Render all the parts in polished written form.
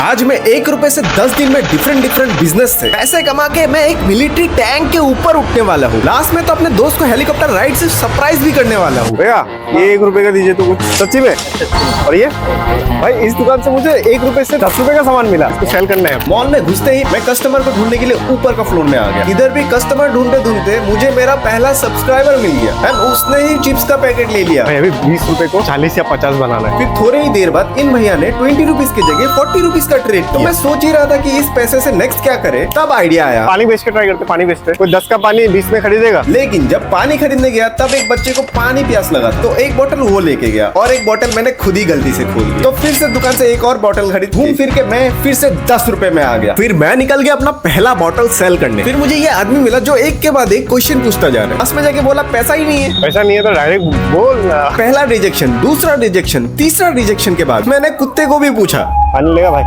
आज मैं 1 रुपए से 10 दिन में डिफरेंट बिजनेस से पैसे कमा के मैं एक मिलिट्री टैंक के ऊपर उठने वाला हूँ। लास्ट में तो अपने दोस्त को हेलीकॉप्टर राइड से सरप्राइज भी करने वाला हूँ। भैया ये 1 रुपए का दीजिए तो कुछ सच्ची में। और ये भाई इस दुकान से मुझे 1 रुपए से 10 रुपए का सामान मिला, इसको सेल करना है। मॉल में घुसते ही मैं कस्टमर को ढूंढने के लिए ऊपर का फ्लोर में आ गया। इधर भी कस्टमर ढूंढते मुझे मेरा पहला सब्सक्राइबर मिल गया एंड उसने ही चिप्स का पैकेट ले लिया। भाई अभी 20 रुपए को 40 या 50 बनाना है। फिर थोड़े ही देर बाद इन भैया ने 20 रुपीज की जगह 40 रुपीज का ट्रेड किया। तो मैं सोच ही रहा था कि इस पैसे से नेक्स्ट क्या करे, तब आइडिया आया पानी बेच के ट्राई करते। पानी बेचते, कोई 10 का पानी 20 में खरीदेगा। लेकिन जब पानी खरीदने गया तब एक बच्चे को पानी प्यास लगा, तो एक बोतल वो लेके गया और एक बोतल मैंने खुद ही गलती से खोल दी। तो फिर से दुकान से एक और बोतल खरीद, घूम फिर के मैं फिर से 10 रुपए में आ गया। फिर मैं निकल गया अपना पहला बोतल सेल करने। फिर मुझे ये आदमी मिला जो एक के बाद एक क्वेश्चन पूछता जा रहा है। बस में जाके बोला पैसा ही नहीं है। पैसा नहीं है तो डायरेक्ट बोल ना। पहला रिजेक्शन, दूसरा रिजेक्शन, तीसरा रिजेक्शन के बाद मैंने कुत्ते को भी पूछा पानी लेगा भाई,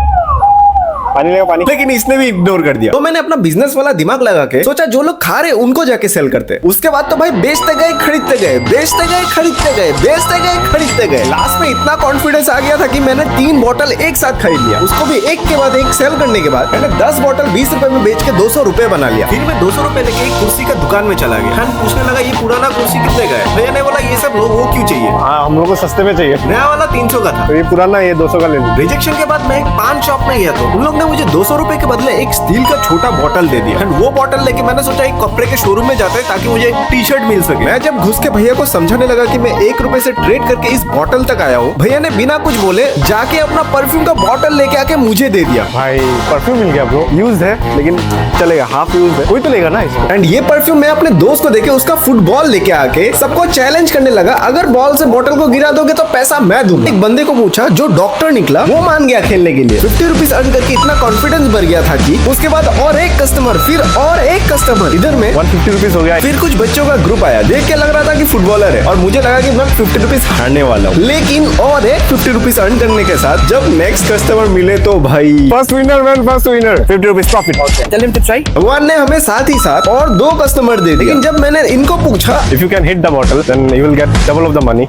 पानी लेगा पानी। लेकिन इसने भी इग्नोर कर दिया। तो मैंने अपना बिजनेस वाला दिमाग लगा के सोचा जो लोग खा रहे उनको जाके सेल करते। उसके बाद तो भाई बेचते गए खरीदते गए, बेचते गए खरीदते गए, बेचते गए खरीदते गए। लास्ट में इतना कॉन्फिडेंस आ गया था कि मैंने 3 बोतल एक साथ खरीद लिया। उसको भी एक के बाद एक सेल करने के बाद मैंने 10 बोतल 20 रुपए में बेच के 200 रुपए बना लिया। फिर मैं 200 रुपए लेके एक कुर्सी का दुकान में चला गया। पूछने लगा ये पुराना कुर्सी कितने का है। भैया ने बोला ये सब वो क्यों चाहिए, हाँ हम लोग को सस्ते में चाहिए। नया वाला 300 का था, तो ये पुराना ये 200 का ले लो। रिजेक्शन के बाद मैं एक पान शॉप में गया तो उन लोग ने मुझे 200 रुपए के बदले एक स्टील का छोटा बोतल दे दिया। वो बोतल लेके मैंने सोचा एक कपड़े के शोरूम में जाते हैं ताकि मुझे एक टी शर्ट मिल सके। मैं जब घुस के भैया को समझाने लगा कि मैं 1 रुपए से ट्रेड करके इस बोतल तक आया हूँ, भैया ने बिना कुछ बोले जाके अपना परफ्यूम का बोतल लेके आके मुझे दे दिया। भाई परफ्यूम मिल गया ब्रो, यूज है लेकिन चलेगा, हाफ यूज है, कोई तो लेगा ना इसको। एंड ये परफ्यूम मैं अपने दोस्त को देके उसका फुटबॉल लेके आके सबको चैलेंज करने लगा, अगर बॉल से बोतल को गिरा दोगे तो पैसा मैं दूंगा। एक बंदे को पूछा जो डॉक्टर निकला, वो मान गया खेलने के लिए। 50 रुपीज अर्न करके इतना कॉन्फिडेंस भर गया था कि उसके बाद और एक कस्टमर, फिर और एक कस्टमर। इधर में 150 रुपीज हो गया। फिर कुछ बच्चों का ग्रुप आया, देख के लग रहा था कि फुटबॉलर है और मुझे लगा कि मैं 50 रुपीज हारने वाला हूँ। लेकिन और एक 50 रुपीज अर्न करने के साथ जब नेक्स्ट कस्टमर मिले तो भाई first winner man, first winner 50 rupees profit. चल हिम ट्राई। भगवान ने हमें साथ ही साथ और 2 कस्टमर दे दिए। लेकिन जब मैंने इनको पूछा if you can hit the bottle then you will get double of the money.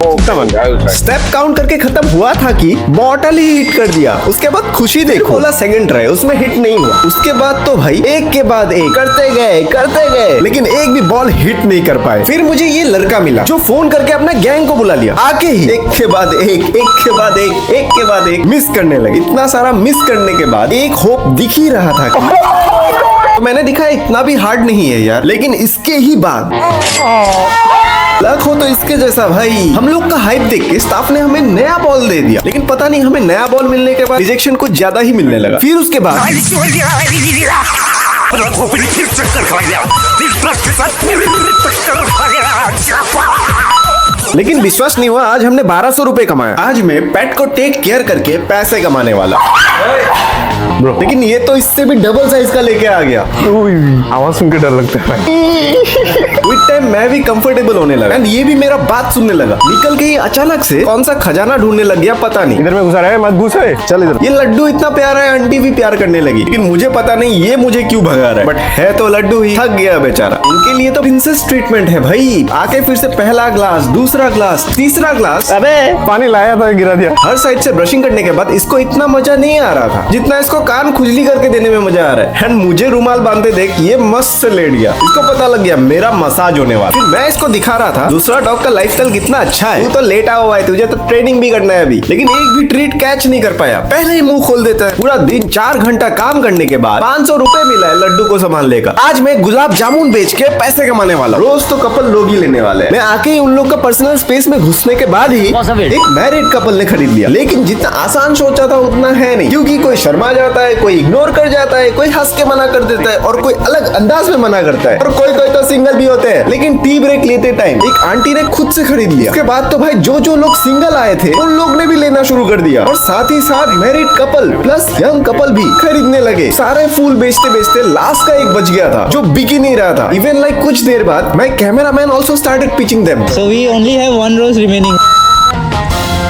Step count करके खत्म हुआ था कि बॉटल ही हिट कर दिया। उसके बाद खुशी देखो, बोला सेकंड ट्राई, उसमें हिट नहीं हुआ। उसके बाद तो भाई एक के बाद एक करते गए लेकिन एक भी बॉल हिट नहीं कर पाए। फिर मुझे ये लड़का मिला जो फोन करके अपना गैंग को बुला लिया। आके ही एक के बाद एक के बाद एक के बाद एक मिस करने लगे। इतना सारा मिस करने के बाद एक होप दिख ही रहा था तो मैंने दिखा इतना भी हार्ड नहीं है यार। लेकिन इसके ही बाद लक हो तो इसके जैसा भाई। हम लोग का हाइप देख के स्टाफ ने हमें नया बॉल दे दिया, लेकिन पता नहीं हमें नया बॉल मिलने के बाद रिजेक्शन कुछ ज्यादा ही मिलने लगा। फिर उसके बाद लेकिन विश्वास नहीं हुआ, आज हमने 1200 रुपए कमाया। आज मैं पेट को टेक केयर करके पैसे कमाने वाला। ब्रो लेकिन ये तो इससे भी डबल साइज का लेके आ गया। आवाज सुन के डर लगता है भाई। विद टाइम मैं भी कंफर्टेबल होने लगा एंड ये भी मेरा बात सुनने लगा। निकल के ही अचानक से कौन सा खजाना ढूंढने लग गया पता नहीं। इधर में घुसा रहा है, मत घुसे, चल इधर। ये लड्डू इतना प्यारा है, आंटी भी प्यार करने लगी, लेकिन मुझे पता नहीं ये मुझे क्यों भगा रहा है। बट है तो लड्डू ही। थक गया बेचारा। इनके लिए तो प्रिंसेस ट्रीटमेंट है भाई। आके फिर से पहला ग्लास, दूसरा ग्लास, तीसरा ग्लास। अबे पानी लाया था गिरा दिया। हर साइड से ब्रशिंग करने के बाद इसको इतना मजा नहीं आ रहा था जितना इसको कान खुजली करके देने में मजा आ रहा है। एंड मुझे रुमाल बांधते देख ये मस्त से लेट गया। इसको पता लग गया मेरा मसाज होने वाला। फिर मैं इसको दिखा रहा था दूसरा डॉग का लाइफस्टाइल कितना अच्छा है। तू तो लेटा हुआ है, तुझे तो ट्रेनिंग भी करना है अभी। लेकिन एक भी ट्रीट कैच नहीं कर पाया, पहले ही मुंह खोल देता है। पूरा दिन 4 घंटा काम करने के बाद 500 रुपए मिला है लड्डू को संभालने का। आज मैं गुलाब जामुन बेच के पैसे कमाने वाला। रोज तो कपल लोग ही लेने वाले हैं। मैं आके ही उन लोग का पर्सनल स्पेस में घुसने के बाद ही एक मैरिड कपल ने खरीद लिया। लेकिन जितना आसान सोचा था उतना है नहीं, क्योंकि कोई शर्मा जाता है, कोई इग्नोर कर जाता है, कोई हंस के मना कर देता है और कोई अलग अंदाज में मना करता है और कोई तो सिंगल भी होते हैं। लेकिन टी ब्रेक लेते टाइम एक आंटी ने खुद से खरीद लिया। उसके बाद तो भाई जो लोग सिंगल आए थे उन लोग ने भी लेना शुरू कर दिया और साथ ही साथ married couple plus young couple भी खरीदने लगे। सारे फूल बेचते बेचते लास्ट का एक बच गया था जो बिक ही नहीं रहा था। इवन लाइक कुछ देर बाद my cameraman also started pitching them. So we only have 1 rose remaining.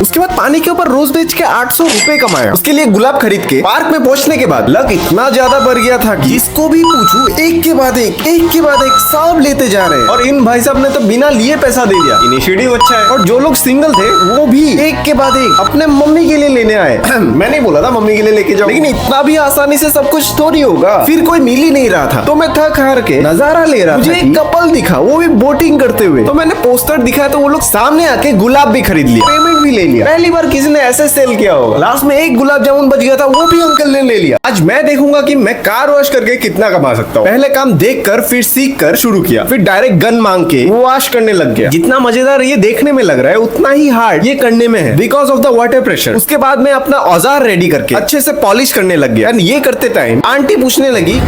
उसके बाद पानी के ऊपर रोज बेच के 800 रुपए कमाया। उसके लिए गुलाब खरीद के पार्क में पहुंचने के बाद लक इतना ज्यादा बढ़ गया था कि जिसको भी पूछूं एक के बाद एक सब लेते जा रहे हैं। और इन भाई साहब ने तो बिना लिए पैसा दे दिया। इनिशिएटिव अच्छा है। और जो लोग सिंगल थे वो भी एक के बाद एक अपने मम्मी के लिए लेने आए। मैं नहीं बोला था मम्मी के लिए लेके जाओ, लेकिन इतना भी आसानी से सब कुछ थोड़ी होगा। फिर कोई मिल ही नहीं रहा था तो मैं थक हार के नजारा ले रहा था। मुझे एक कपल दिखा, वो भी बोटिंग करते हुए। तो मैंने पोस्टर दिखाया तो वो लोग सामने आके गुलाब भी खरीद लिया, पेमेंट भी ले लिया। पहली बार किसी ने ऐसे सेल किया होगा। लास्ट में एक गुलाब जामुन बच गया था, वो भी अंकल ने ले लिया। आज मैं देखूंगा कि मैं कार वॉश करके कितना कमा सकता हूँ। पहले काम देख कर फिर सीख कर शुरू किया, फिर डायरेक्ट गन मांग के वॉश करने लग गया। जितना मजेदार ये देखने में लग रहा है उतना ही हार्ड ये करने में है, because of the water pressure. उसके बाद मैं अपना औजार रेडी करके अच्छे से पॉलिश करने लग गया। एंड ये करते टाइम आंटी पूछने लगी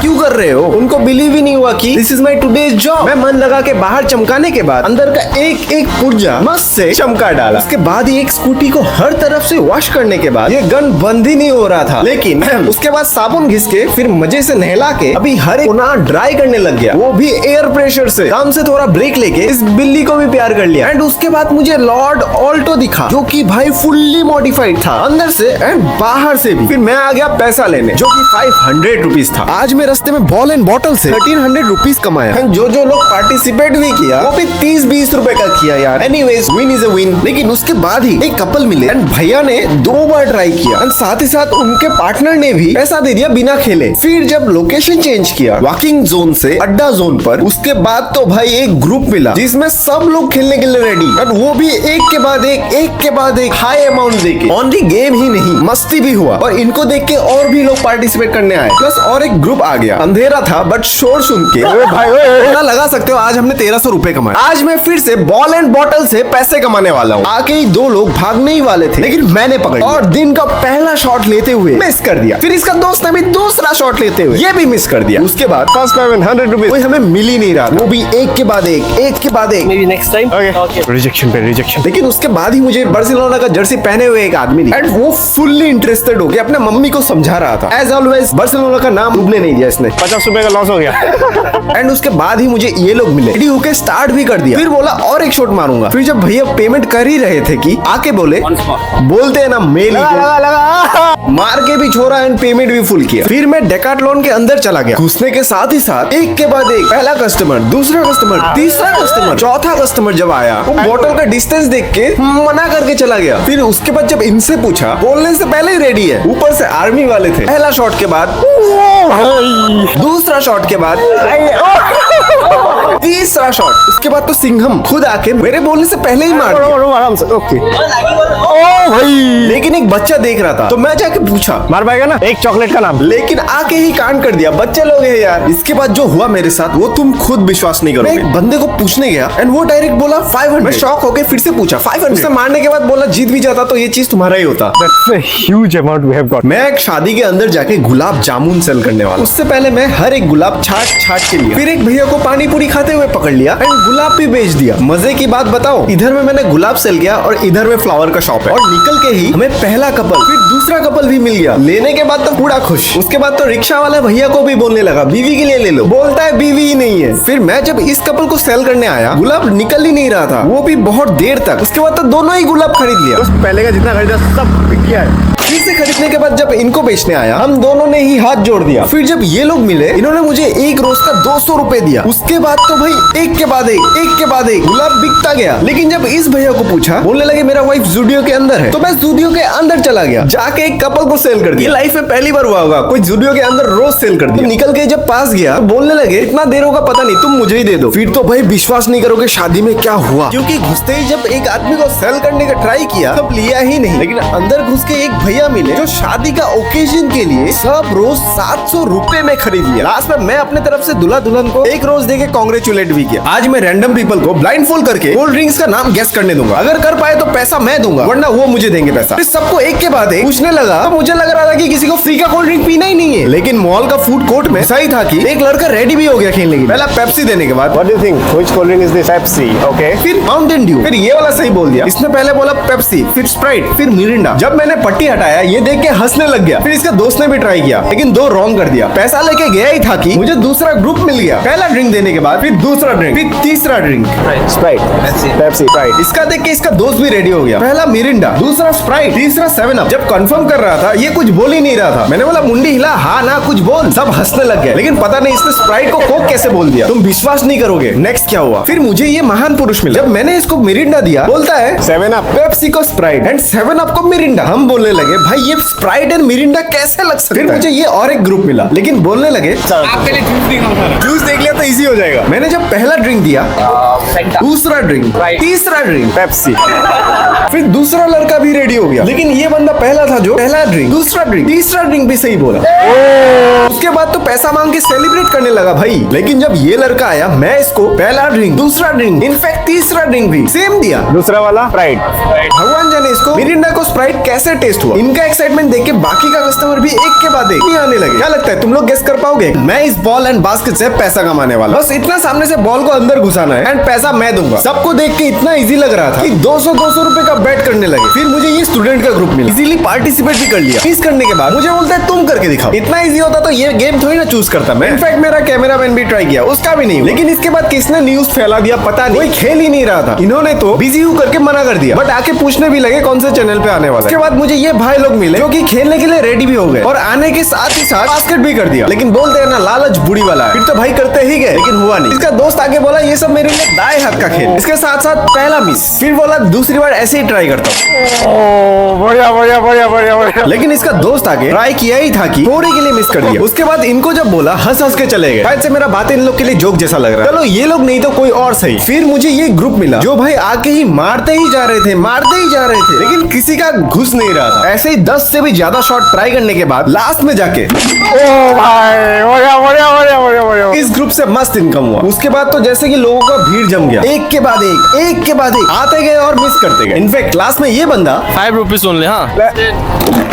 क्यों कर रहे हो। उनको बिलीव ही नहीं हुआ कि this is my today's job. मैं मन लगा के बाहर चमकाने के बाद अंदर का एक एक पुर्जा मस्त से चमका डाला। उसके बाद ही एक स्कूटी को हर तरफ से वॉश करने के बाद ये गन बंद ही नहीं हो रहा था। लेकिन उसके बाद साबुन घिस के फिर मजे से नहला के अभी हर एक कोना ड्राई करने लग गया, वो भी एयर प्रेशर से। काम से थोड़ा ब्रेक लेके इस बिल्ली को भी प्यार कर लिया। एंड उसके बाद मुझे लॉर्ड ऑल्टो दिखा जो कि भाई फुल्ली मॉडिफाइड था अंदर से एंड बाहर से भी। फिर मैं आ गया पैसा लेने जो कि 500 रुपीज था। आज मैं रास्ते में बॉल एंड बॉटल से 1300 रुपीज कमाया। जो लोग पार्टिसिपेट भी किया वो भी 30-20 रुपए का किया यार। Anyways win is a win. लेकिन उसके बाद ही एक कपल मिले एंड भैया ने 2 बार ट्राई किया एंड साथ ही साथ उनके पार्टनर ने भी पैसा दे दिया बिना खेले। फिर जब लोकेशन चेंज किया वॉकिंग जोन से अड्डा जोन पर, उसके बाद तो भाई एक ग्रुप मिला जिसमें सब लोग खेलने के लिए रेडी और वो भी एक के बाद एक हाई अमाउंट देके। ओनली गेम ही नहीं मस्ती भी हुआ और इनको देख के और भी लोग पार्टिसिपेट करने आए। प्लस और एक ग्रुप आ गया। अंधेरा था बट शोर सुन के भाई पता लगा सकते हो आज हमने 1300 रुपए कमाए। आज मैं फिर से बॉल एंड बॉटल से पैसे कमाने वाला हूँ। आके ही 2 लोग भागने ही वाले थे लेकिन मैंने पकड़ और दिन का पहला शॉट लेते हुए मिस कर दिया। फिर इसका दोस्त ने भी दूसरा शॉट लेते हुए ये भी मिस कर दिया। उसके बाद फर्स्ट पेमेंट 100 रुपीज कोई हमें मिल ही नहीं रहा, वो भी एक के बाद एक Maybe next time. Okay. Rejection पे रिजेक्शन। लेकिन उसके बाद ही मुझे बार्सिलोना का जर्सी पहने हुए एक आदमी दिखा एंड वो फुल्ली इंटरेस्टेड होकर अपने मम्मी को समझा रहा था। एज ऑलवेज बार्सिलोना का नाम डूबने नहीं दिया इसने। 50 रुपए का लॉस हो गया। एंड उसके बाद ही मुझे ये लोग मिले, रेडी होके स्टार्ट भी कर दिया। फिर बोला और एक शॉट मारूंगा। फिर जब भैया पेमेंट कर ही रहे थे कि आके बोले बोलते हैं ना मेल लगा। मार के भी छोड़ा एंड पेमेंट भी फुल किया। फिर मैं डेकाथलॉन के अंदर चला गया। घुसने के साथ ही साथ एक के बाद एक पहला कस्टमर, दूसरा कस्टमर, तीसरा कस्टमर, चौथा कस्टमर जब आया वो बॉटल का डिस्टेंस देख के मना करके चला गया। फिर उसके बाद जब इनसे पूछा बोलने से पहले ही रेडी है। ऊपर से आर्मी वाले थे। पहला शॉट के बाद दूसरा शॉट के बाद तीसरा शॉट, उसके बाद तो सिंघम खुद आके मेरे बोलने से पहले ही मार दिया। आराम से ओके। ओ भाई लेकिन एक बच्चा देख रहा था तो मैं जाके पूछा मार पाएगा ना एक चॉकलेट का नाम, लेकिन आके ही कांड कर दिया। बच्चे लोग हैं यार। इसके बाद जो हुआ मेरे साथ वो तुम खुद विश्वास नहीं करोगे। मैं एक बंदे को पूछने गया एंड वो डायरेक्ट बोला 500। मैं शॉक हो गए फिर से पूछा 500। उससे मारने के बाद बोला जीत भी जाता तो ये चीज तुम्हारा ही होता। That's a huge amount we have got. मैं एक शादी के अंदर जाके गुलाब जामुन सेल करने वाला। उससे पहले मैं हर एक गुलाब छाट के लिया। फिर एक भैया को पानी पूरी खाते हुए पकड़ लिया एंड गुलाब भी बेच दिया। मजे की बात बताओ, इधर में मैंने गुलाब सेल किया और इधर में फ्लावर का शॉप है। और निकल के ही हमें पहला कपल फिर दूसरा कपल भी मिल गया। लेने के बाद तो पूरा खुश। उसके बाद तो रिक्शा वाला भैया को भी बोलने लगा बीवी के लिए ले लो, बोलता है बीवी ही नहीं है। फिर मैं जब इस कपल को सेल करने आया गुलाब निकल ही नहीं रहा था, वो भी बहुत देर तक। उसके बाद तो दोनों ही गुलाब खरीद लिया। पहले का जितना खरीदा सब बिक गया है। फिर से खरीदने के बाद जब इनको बेचने आया हम दोनों ने ही हाथ जोड़ दिया। फिर जब ये लोग मिले इन्होंने मुझे एक रोज का 200 रुपए दिया। उसके बाद तो भाई एक के बाद एक गुलाब बिकता गया। लेकिन जब इस भैया को पूछा बोलने लगे मेरा वाइफ जूडियो के अंदर है, तो मैं जूडियो के अंदर चला गया जाके एक कपल को सेल कर दिया। लाइफ में पहली बार हुआ होगा कोई जूडियो के अंदर रोज सेल कर दिया। निकल के जब पास गया तो बोलने लगे इतना देर होगा पता नहीं, तुम मुझे ही दे दो। फिर तो भाई विश्वास नहीं करोगे शादी में क्या हुआ, क्योंकि घुसते ही जब एक आदमी को सेल करने का ट्राई किया तब लिया ही नहीं। लेकिन अंदर घुस के एक भैया मिले जो शादी का ओकेजन के लिए सब रोज 700 रुपए में खरीद लिया। लास्ट में मैं अपने तरफ से दूल्हा दुल्हन को एक रोज देके कांग्रेचुलेट भी किया। आज मैं रैंडम पीपल को ब्लाइंड फोल्ड करके कोल्ड ड्रिंक्स का नाम गेस करने दूंगा। अगर कर पाए तो पैसा मैं दूंगा वरना वो मुझे देंगे पैसा। फिर सबको एक के बाद एक पूछने लगा तो मुझे लग रहा था कि किसी को फ्री का कोल्ड ड्रिंक पीना ही नहीं है। लेकिन मॉल का फूड कोर्ट में सही था कि एक लड़का रेडी भी हो गया खेलने के लिए। पहला पेप्सी देने के बाद What do you think? Which cold drink is this? Pepsi. Okay. फिर माउंटेन ड्यू, फिर ये वाला सही बोल दिया। इसने पहले बोला पेप्सी, फिर स्प्राइट, फिर मिरिंडा। जब मैंने पट्टी हटाई आया ये देख के हंसने लग गया। फिर इसका दोस्त ने भी ट्राई किया लेकिन 2 रॉन्ग कर दिया। पैसा लेके गया ही था कि मुझे दूसरा ग्रुप मिल गया। पहला ड्रिंक देने के बाद फिर दूसरा ड्रिंक, फिर तीसरा ड्रिंक स्प्राइट, पेप्सी, स्प्राइट। इसका देख के इसका दोस्त भी रेडी हो गया। पहला मिरिंडा, दूसरा स्प्राइट, तीसरा 7 अप। जब कंफर्म कर रहा था ये कुछ बोल ही नहीं रहा था। मैंने बोला मुंडी हिला, हाँ ना कुछ बोल। सब हंसने लग गए लेकिन पता नहीं इसने स्प्राइट को कोक कैसे बोल दिया। तुम विश्वास नहीं करोगे नेक्स्ट क्या हुआ। फिर मुझे ये महान पुरुष मिला। जब मैंने इसको मिरिंडा दिया बोलता है 7 अप, पेप्सी को स्प्राइट एंड 7 अप को मिरिंडा। हम बोलने लगे भाई ये स्प्राइट एंड मिरिंडा कैसे लग सकता है। फिर मुझे ये और एक ग्रुप मिला लेकिन बोलने लगे आपके लिए जूस दिखाऊंगा। जूस देख लिया तो इजी हो जाएगा। मैंने जब पहला ड्रिंक दिया, दूसरा ड्रिंक, तीसरा ड्रिंक, पेप्सी। फिर दूसरा लड़का भी रेडी हो गया लेकिन ये बंदा पहला था जो पहला ड्रिंक, दूसरा ड्रिंक, तीसरा ड्रिंक भी सही बोला। उसके बाद तो पैसा मांग के सेलिब्रेट करने लगा भाई। लेकिन जब ये लड़का आया मैं इसको पहला ड्रिंक, दूसरा ड्रिंक, इनफैक्ट तीसरा ड्रिंक भी सेम दिया। दूसरा वाला स्प्राइट। भगवान जाने इसको मिरिंडा को स्प्राइट कैसे टेस्ट हुआ। इनका एक्साइटमेंट देख के बाकी का कस्टमर भी एक के बाद एक नहीं आने लगे। क्या लगता है तुम लोग गेस कर पाओगे? मैं इस बॉल एंड बास्केट से पैसा कमाने वाला। बस इतना सामने से बॉल को अंदर घुसाना है एंड पैसा मैं दूंगा। सबको देख के इतना इजी लग रहा था कि 200 रुपए का बेट करने लगे। फिर मुझे ये स्टूडेंट का ग्रुप मिला, इजीली पार्टिसिपेट भी कर लिया। मिस करने के बाद मुझे बोलता है तुम करके दिखाओ। इतना इजी होता तो ये गेम थोड़ी ना चूज करता मैं। इनफैक्ट मेरा कैमरामैन भी ट्राई किया, उसका भी नहीं हुआ। लेकिन इसके बाद किसने न्यूज फैला दिया पता नहीं, कोई खेल ही नहीं रहा था। इन्होंने तो बिजी हूँ करके मना कर दिया बट आके पूछने भी लगे कौन से चैनल पे आने वाला है। उसके बाद मुझे ये भाई लोग मिले जो कि खेलने के लिए रेडी भी हो गए और आने के साथ ही साथ बास्केट भी कर दिया। लेकिन बोलते हैं ना लालच बुरी वाला है। फिर तो भाई करते ही गए लेकिन हुआ नहीं। इसका दोस्त आगे बोला ये सब मेरे लिए दाएं हाथ का खेल। इसके साथ साथ पहला मिस। फिर बोला दूसरी बार ऐसे ही ट्राई करता हूँ। बढ़िया बढ़िया बढ़िया बढ़िया बढ़िया। लेकिन इसका दोस्त आगे ट्राई किया ही था कि थोड़े के लिए मिस कर दिया। उसके बाद इनको जब बोला हंस हंस के चले गए। शायद से मेरा बात इन लोग के लिए जोक जैसा लग रहा है। चलो ये लोग नहीं तो कोई और सही। फिर मुझे ये ग्रुप मिला जो भाई आके ही मारते ही जा रहे थे, मारते ही जा रहे थे लेकिन किसी का घुस नहीं रहा था। ऐसे ही 10 से भी ज्यादा शॉट ट्राई करने के बाद लास्ट में जाके ओ भाई बढ़िया बढ़िया बढ़िया बढ़िया बढ़िया। इस ग्रुप से मस्त इनकम हुआ। उसके बाद तो जैसे कि लोगों का भीड़ जम गया, एक के बाद एक के बाद एक आते गए और मिस करते गए। इनफैक्ट क्लास में ये बंदा 5 रुपीज ओनली। हाँ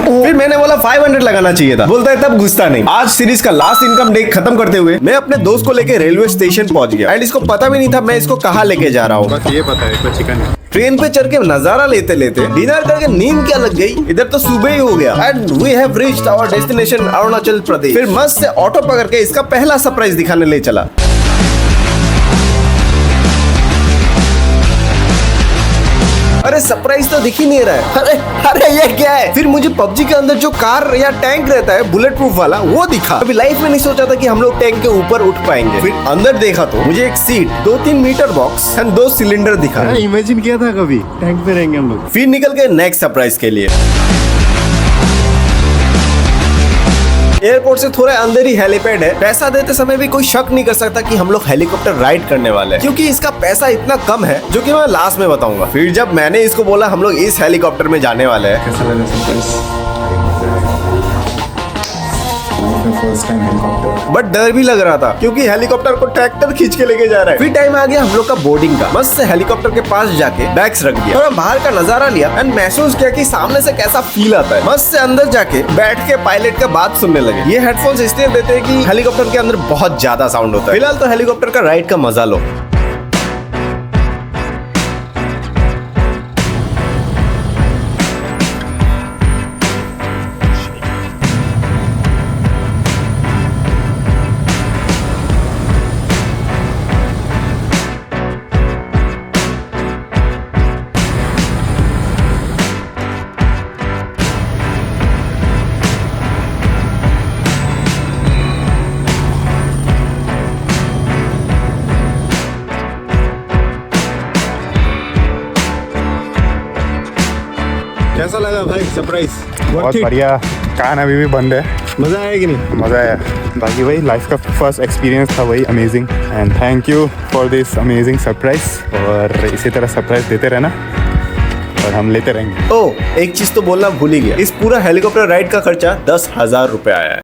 फिर मैंने बोला 500 लगाना चाहिए था। बोलता है तब घुसता नहीं। आज सीरीज का लास्ट इनकम डे खत्म करते हुए मैं अपने दोस्त को लेके रेलवे स्टेशन पहुंच गया एंड इसको पता भी नहीं था मैं इसको कहाँ लेके जा रहा हूँ। बस ये पता है चिकन है। ट्रेन पे चढ़ के नजारा लेते लेते डिनर करके नींद क्या लग गई। इधर तो सुबह ही हो गया and we have reached our destination Arunachal Pradesh. फिर मस्त से ऑटो पकड़ के इसका पहला सरप्राइज दिखाने ले चला। अरे सरप्राइज तो दिख ही नहीं रहा है। अरे अरे ये क्या है। फिर मुझे पबजी के अंदर जो कार या टैंक रहता है बुलेट प्रूफ वाला वो दिखा। अभी लाइफ में नहीं सोचा था कि हम लोग टैंक के ऊपर उठ पाएंगे। फिर अंदर देखा तो मुझे एक seat, 2-3 meter box and 2 cylinder दिखा। इमेजिन किया था कभी टैंक पे रहेंगे हम लोग। फिर निकल गए नेक्स्ट सरप्राइज के लिए। एयरपोर्ट से थोड़ा अंदर ही हेलीपैड है। पैसा देते समय भी कोई शक नहीं कर सकता कि हम लोग हेलीकॉप्टर राइड करने वाले हैं क्योंकि इसका पैसा इतना कम है जो कि मैं लास्ट में बताऊंगा। फिर जब मैंने इसको बोला हम लोग इस हेलीकॉप्टर में जाने वाले हैं, कैसा लगा surprise? First time helicopter. But डर भी लग रहा था क्योंकि हेलीकॉप्टर को ट्रैक्टर खींच के लेके जा रहा है। फिर टाइम आ गया हम लोग का बोर्डिंग का। मस्त से हेलीकॉप्टर के पास जाके बैग्स रख दिया, थोड़ा बाहर का नजारा लिया एंड महसूस किया कि सामने से कैसा फील आता है। मस्त से अंदर जाके बैठ के पायलट का बात सुनने लगे। ये हेडफोन्स इसलिए देते हैं कि हेलीकॉप्टर के अंदर बहुत ज्यादा साउंड होता है। फिलहाल तो हेलीकॉप्टर का राइड का मजा लो। कैसा लगा भाई सरप्राइज? बहुत बढ़िया। कान अभी भी बंद है। मजा आया कि नहीं? मज़ा आया। बाकी वही लाइफ का फर्स्ट एक्सपीरियंस था, वही amazing. And thank you for this amazing surprise. और इसी तरह सरप्राइज देते रहना और हम लेते रहेंगे। एक चीज तो बोलना भूल ही गया। इस पूरा हेलीकॉप्टर राइड का खर्चा 10,000 रुपए आया है।